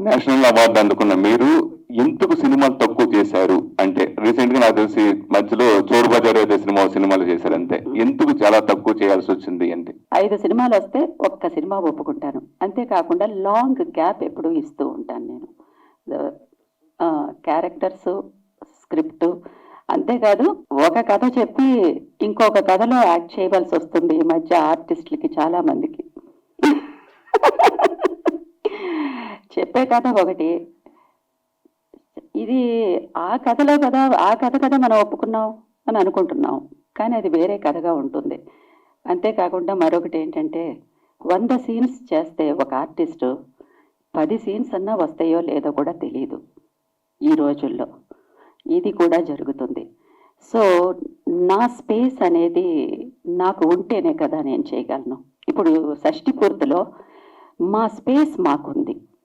National award అందుకున్న మీరు ఎందుకు సినిమాలు తక్కువ చేశారు అంటే రీసెంట్ గా నాకు తెలిసి మధ్యలో చోరు బజార్ ఏదో సినిమాలు చేశారు అంతే. ఎందుకు చాలా తక్కువ చేయాల్సి వచ్చింది అంటే 5 సినిమాలు వస్తే ఒక్క సినిమా ఒప్పుకుంటాను. అంతేకాకుండా లాంగ్ గ్యాప్ ఎప్పుడూ ఇస్తూ ఉంటాను నేను. క్యారెక్టర్స్, స్క్రిప్ట్, అంతేకాదు ఒక కథ చెప్పి ఇంకొక కథలో యాక్ట్ చేయవలసి వస్తుంది ఈ మధ్య ఆర్టిస్టులకి చాలా మందికి. చెప్పే కథ ఒకటి, ఇది ఆ కథలో కదా, ఆ కథ కదా మనం ఒప్పుకున్నాం అని అనుకుంటున్నాం, కానీ అది వేరే కథగా ఉంటుంది. అంతేకాకుండా మరొకటి ఏంటంటే 100 సీన్స్ చేస్తే ఒక ఆర్టిస్టు 10 సీన్స్ అన్నా వస్తాయో లేదో కూడా తెలియదు ఈ రోజుల్లో. ఇది కూడా జరుగుతుంది. సో నా స్పేస్ అనేది నాకు ఉంటేనే కదా నేను చేయగలను. ఇప్పుడు షష్ఠి పూర్తిలో మా స్పేస్ మాకుంది.